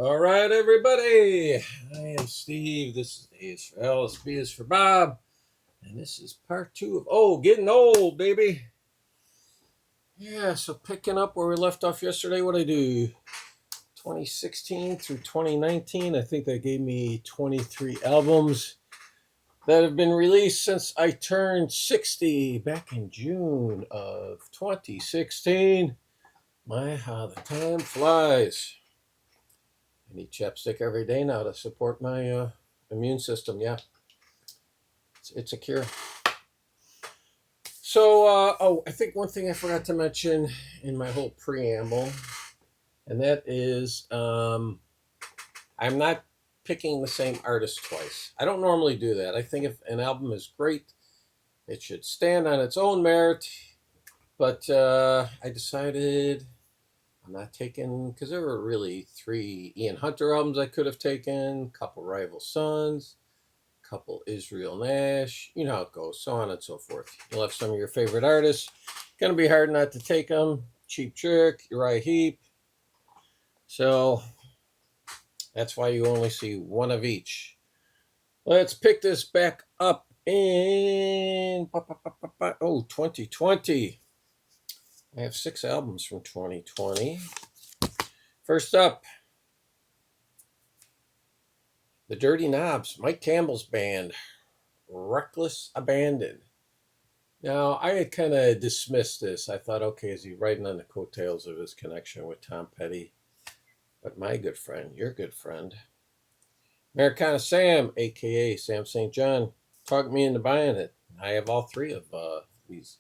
All right, everybody. I am Steve. This is A is for Alice, B is for Bob. And this is part two of Getting Old, baby. Yeah, so picking up where we left off yesterday, what I do? 2016 through 2019. I think that gave me 23 albums that have been released since I turned 60 back in June of 2016. My, how the time flies. I need chapstick every day now to support my immune system. Yeah, it's a cure. So, I think one thing I forgot to mention in my whole preamble, and that is I'm not picking the same artist twice. I don't normally do that. I think if an album is great, it should stand on its own merit. But I decided I'm not taking, because there were really 3 Ian Hunter albums I could have taken, a couple Rival Sons, couple Israel Nash, you know how it goes, so on and so forth. You'll have some of your favorite artists. Gonna be hard not to take them. Cheap Trick, Uriah Heep. So that's why you only see one of each. Let's pick this back up in 2020. I have 6 albums from 2020. First up, The Dirty Knobs, Mike Campbell's band, Reckless Abandon. Now, I had kind of dismissed this. I thought, okay, is he riding on the coattails of his connection with Tom Petty? But my good friend, your good friend, Americana Sam, a.k.a. Sam St. John, talked me into buying it. I have all 3 of these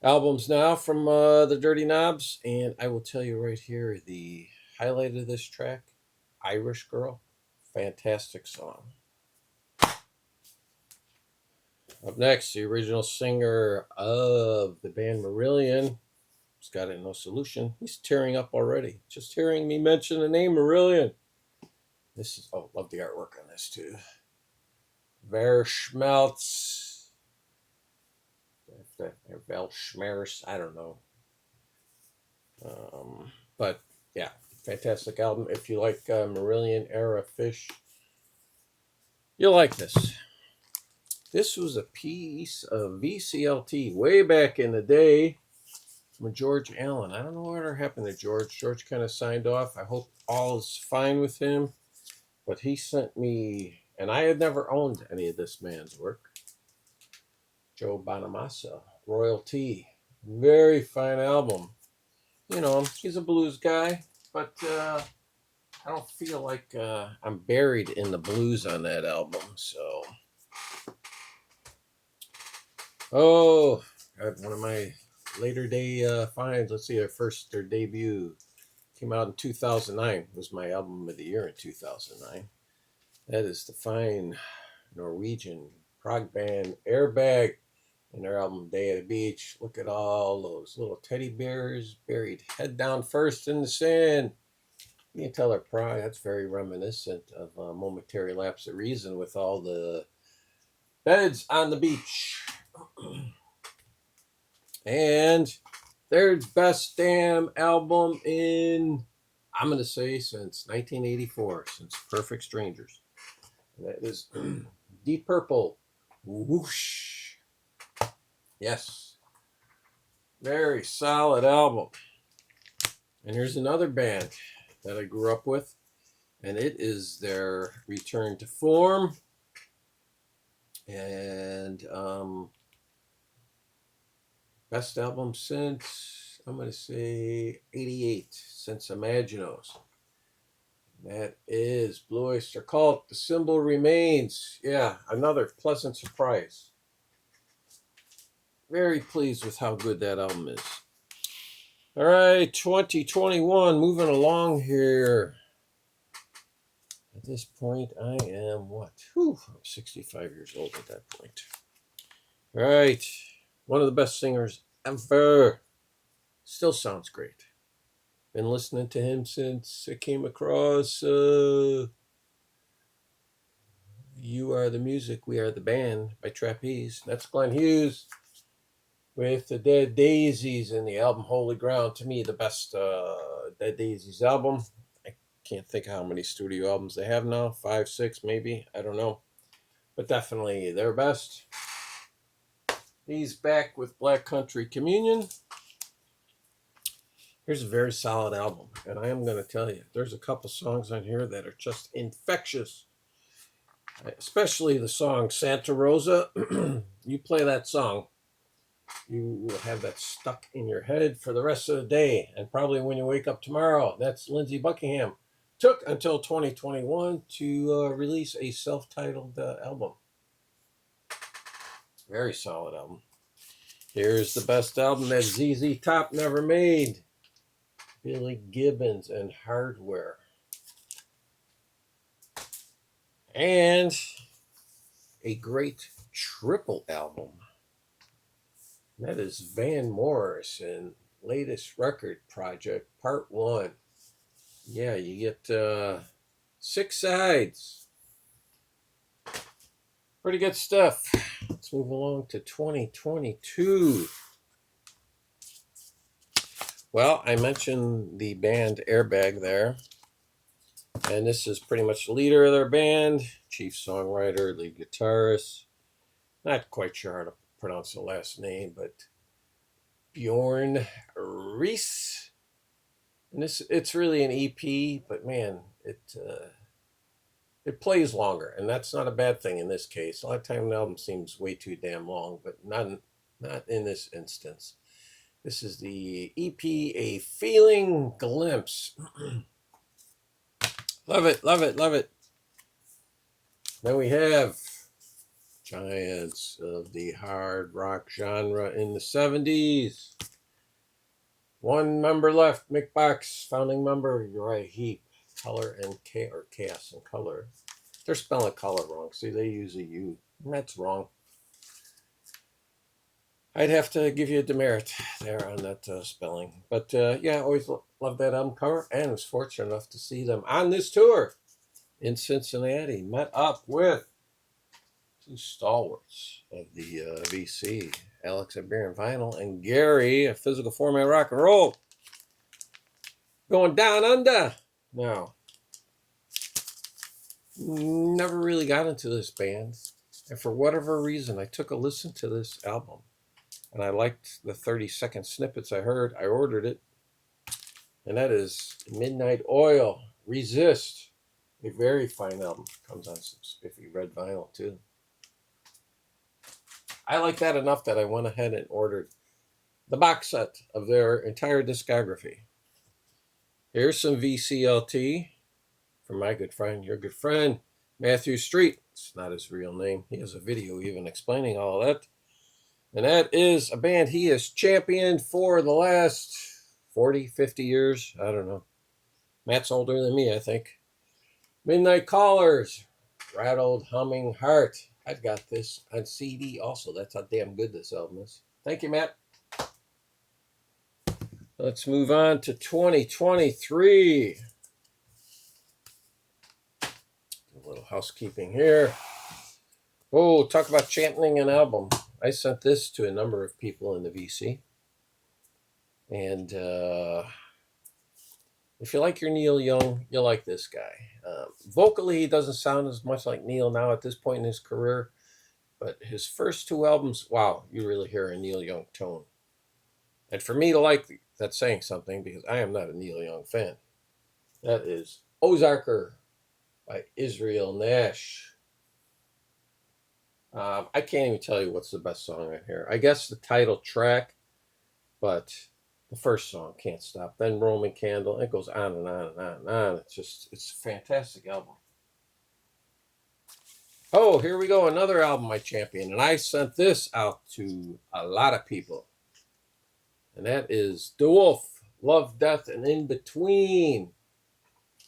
albums now from the Dirty Knobs, and I will tell you right here, the highlight of this track, Irish Girl, fantastic song. Up next, the original singer of the band Marillion. He's got it, No Solution. He's tearing up already. Just hearing me mention the name Marillion. This is, love the artwork on this too. Verschmelz. Weltschmerz, I don't know. But yeah, fantastic album. If you like Marillion era Fish, you'll like this. This was a piece of VCLT way back in the day from George Allen. I don't know what happened to George. George kind of signed off. I hope all is fine with him. But he sent me, and I had never owned any of this man's work, Joe Bonamassa, Royalty. Very fine album. You know, he's a blues guy, but I don't feel like I'm buried in the blues on that album. So, one of my later day finds. Let's see, their debut came out in 2009. Was my album of the year in 2009. That is the fine Norwegian prog band Airbag and their album Day at the Beach. Look at all those little teddy bears buried head down first in the sand. You can tell they're prog. That's very reminiscent of a Momentary Lapse of Reason with all the beds on the beach. And their best damn album in, I'm going to say, since 1984, since Perfect Strangers. And that is Deep Purple, Whoosh. Yes. Very solid album. And here's another band that I grew up with, and it is their return to form. And best album since, I'm going to say, 88, since Imaginos. That is Blue Oyster Cult, The Symbol Remains. Yeah, another pleasant surprise. Very pleased with how good that album is. All right, 2021, moving along here. At this point, I am what? I'm 65 years old at that point. All right, one of the best singers ever. Still sounds great. Been listening to him since I came across You Are the Music, We Are the Band by Trapeze. That's Glenn Hughes with the Dead Daisies and the album Holy Ground. To me, the best Dead Daisies album. I can't think how many studio albums they have now. 5, 6 maybe. I don't know. But definitely their best. He's back with Black Country Communion. Here's a very solid album. And I am going to tell you, there's a couple songs on here that are just infectious. Especially the song Santa Rosa. You play that song, you will have that stuck in your head for the rest of the day. And probably when you wake up tomorrow. That's Lindsey Buckingham. Took until 2021 to release a self-titled album. Very solid album. Here's the best album that ZZ Top never made. Billy Gibbons and Hardware. And a great triple album. That is Van Morrison latest record project, part 1. Yeah, you get 6 sides. Pretty good stuff. Let's move along to 2022. Well, I mentioned the band Airbag there. And this is pretty much the leader of their band, chief songwriter, lead guitarist. Not quite sure how to pronounce the last name, but Bjorn Reese. And it's really an EP, but man, it plays longer, and that's not a bad thing in this case. A lot of time an album seems way too damn long, but not in this instance. This is the EP, A Feeling Glimpse. Love it, love it, love it. Then we have giants of the hard rock genre in the 70s. One member left, Mick Box, founding member, Uriah Heep, color and chaos and color. They're spelling color wrong. See, they use a U. And that's wrong. I'd have to give you a demerit there on that spelling. But yeah, I always loved that album cover, and was fortunate enough to see them on this tour in Cincinnati. Met up with 2 stalwarts of the VC, Alex at Beer and Vinyl, and Gary, a Physical Format Rock and Roll. Going down under. Now, never really got into this band, and for whatever reason, I took a listen to this album. And I liked the 30-second snippets I heard. I ordered it. And that is Midnight Oil, Resist. A very fine album. Comes on some spiffy red vinyl, too. I like that enough that I went ahead and ordered the box set of their entire discography. Here's some VCLT from my good friend, your good friend, Matthew Street. It's not his real name. He has a video even explaining all that. And that is a band he has championed for the last 40, 50 years. I don't know. Matt's older than me, I think. Midnight Callers, Rattled Humming Heart. I've got this on CD also. That's how damn good this album is. Thank you, Matt. Let's move on to 2023. A little housekeeping here. Oh, talk about championing an album. I sent this to a number of people in the VC. And if you like your Neil Young, you'll like this guy. Vocally, he doesn't sound as much like Neil now at this point in his career. But his first 2 albums, wow, you really hear a Neil Young tone. And for me to like, that's saying something, because I am not a Neil Young fan. That is Ozarker by Israel Nash. I can't even tell you what's the best song on here. I guess the title track, but the first song, Can't Stop. Then Roman Candle. It goes on and on and on and on. It's a fantastic album. Oh, here we go. Another album I championed. And I sent this out to a lot of people. And that is DeWolf, Love, Death, and In Between.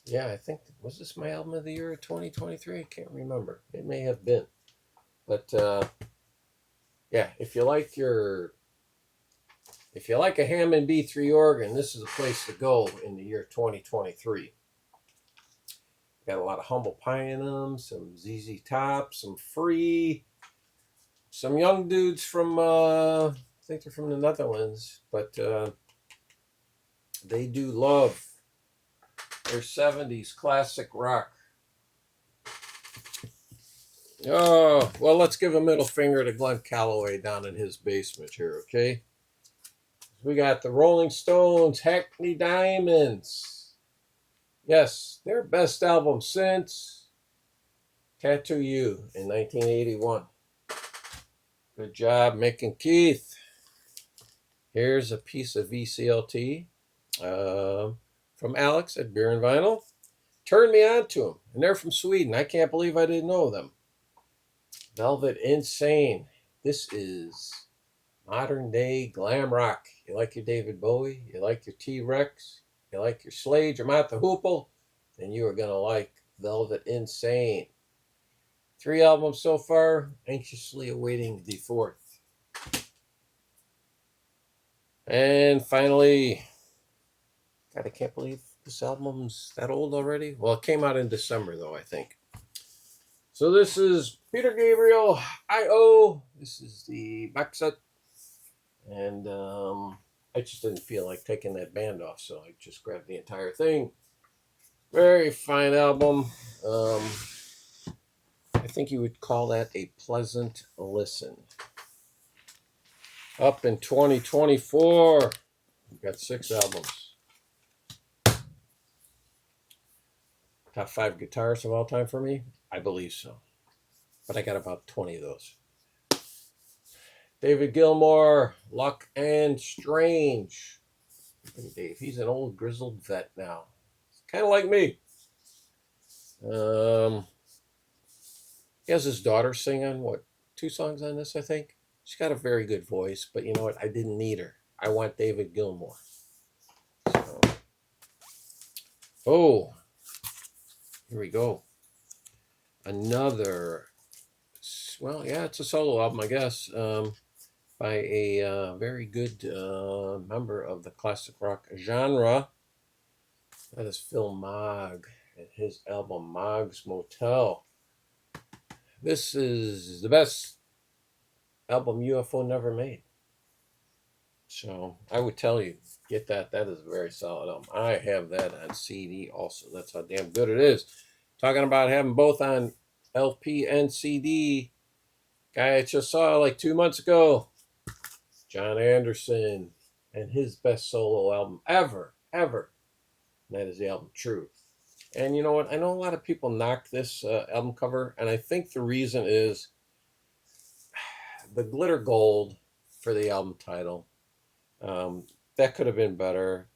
Yeah, I think, was this my album of the year of 2023? I can't remember. It may have been. But yeah, if you like a Hammond B3 organ, this is a place to go in the year 2023. Got a lot of Humble Pie in them, some ZZ Top, some Free, some young dudes from I think they're from the Netherlands, but they do love They're 70s classic rock. Oh, well, let's give a middle finger to Glenn Calloway down in his basement here, okay? We got the Rolling Stones, Hackney Diamonds. Yes, their best album since Tattoo You in 1981. Good job, Mick and Keith. Here's a piece of VCLT from Alex at Beer and Vinyl. Turned me on to them, and they're from Sweden. I can't believe I didn't know them. Velvet Insane. This is modern day glam rock. You like your David Bowie, you like your T-Rex, you like your Slade, your Mott the Hoople, then you are going to like Velvet Insane. 3 albums so far, anxiously awaiting the 4th. And finally, God, I can't believe this album's that old already. Well, it came out in December, though, I think. So this is Peter Gabriel, I.O. This is the box set. And I just didn't feel like taking that band off, so I just grabbed the entire thing. Very fine album. I think you would call that a pleasant listen. Up in 2024, we've got 6 albums. Top 5 guitarists of all time for me? I believe so. But I got about 20 of those. David Gilmour, Luck and Strange. And Dave, he's an old grizzled vet now. Kind of like me. He has his daughter sing on, 2 songs on this, I think? She's got a very good voice, but you know what? I didn't need her. I want David Gilmour. So. Oh, here we go. Another, well, yeah, it's a solo album, I guess, by a very good member of the classic rock genre. That is Phil Mogg and his album Mogg's Motel. This is the best album UFO never made. So I would tell you, get that. That is a very solid album. I have that on CD also. That's how damn good it is. Talking about having both on LP and CD. Guy I just saw like 2 months ago. John Anderson and his best solo album ever. And that is the album Truth. And you know what? I know a lot of people knock this album cover, and I think the reason is the glitter gold for the album title. That could have been better.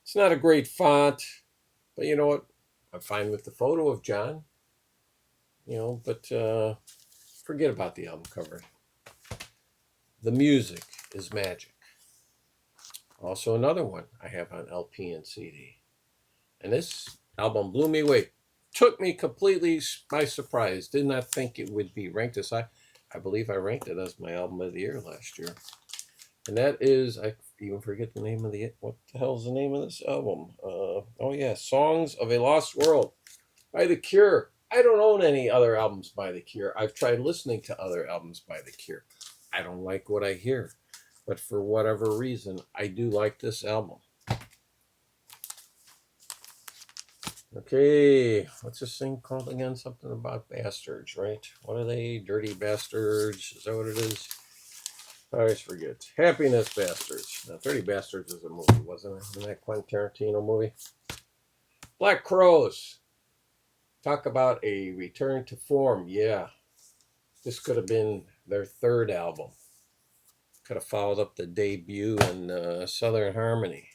It's not a great font, but you know what? I'm fine with the photo of John. You know, but forget about the album cover. The music is magic. Also another one I have on LP and CD. And this album blew me away. Took me completely by surprise. Did not think it would be ranked as high. I believe I ranked it as my album of the year last year. And that is, I even forget the name of what the hell's the name of this album? Oh yeah, Songs of a Lost World by The Cure. I don't own any other albums by The Cure. I've tried listening to other albums by The Cure. I don't like what I hear. But for whatever reason, I do like this album. Okay, what's this thing called again? Something about bastards, right? What are they? Dirty Bastards? Is that what it is? I always forget. Happiness Bastards. Now, 30 Bastards is a movie, wasn't it? Isn't that Quentin Tarantino movie? Black Crowes. Talk about a return to form. Yeah. This could have been their 3rd album. Could have followed up the debut in Southern Harmony.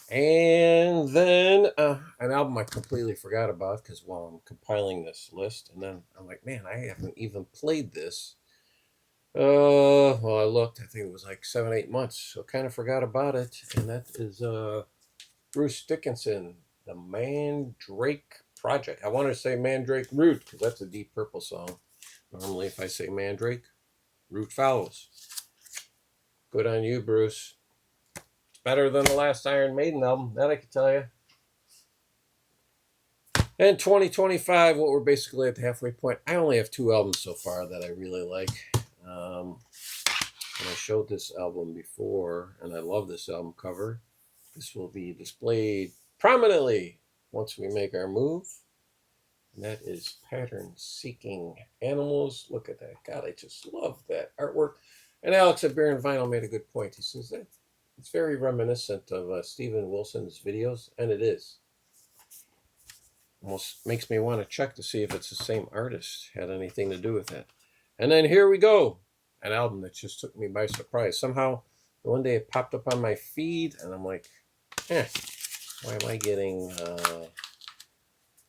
And then an album I completely forgot about because while I'm compiling this list, and then I'm like, man, I haven't even played this. Well, I looked, I think it was like 7-8 months, so kind of forgot about it. And that is Bruce Dickinson, the Mandrake Project. I wanted to say Mandrake Root because that's a Deep Purple song. Normally, if I say Mandrake, Root follows. Good on you, Bruce. Better than the last Iron Maiden album, that I can tell you. And 2025, what we're basically at the halfway point. I only have 2 albums so far that I really like. And I showed this album before, and I love this album cover. This will be displayed prominently once we make our move. And that is Pattern Seeking Animals. Look at that. God, I just love that artwork. And Alex at Beer and Vinyl made a good point. He says that it's very reminiscent of Steven Wilson's videos, and it is. Almost makes me want to check to see if it's the same artist had anything to do with that. And then here we go. An album that just took me by surprise. Somehow, one day it popped up on my feed, and I'm like, why am I getting a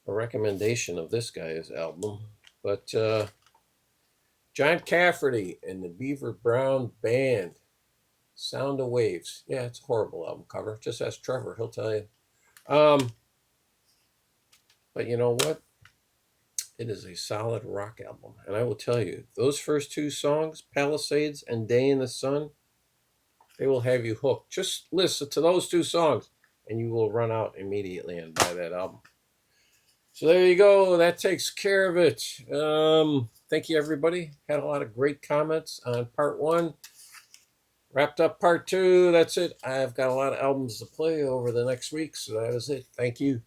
recommendation of this guy's album? But John Cafferty and the Beaver Brown Band, Sound of Waves. Yeah, it's a horrible album cover. Just ask Trevor, he'll tell you. But you know what? It is a solid rock album. And I will tell you, those first two songs, Palisades and Day in the Sun, they will have you hooked. Just listen to those two songs, and you will run out immediately and buy that album. So there you go. That takes care of it. Thank you, everybody. Had a lot of great comments on part 1. Wrapped up part 2. That's it. I've got a lot of albums to play over the next week, so that is it. Thank you.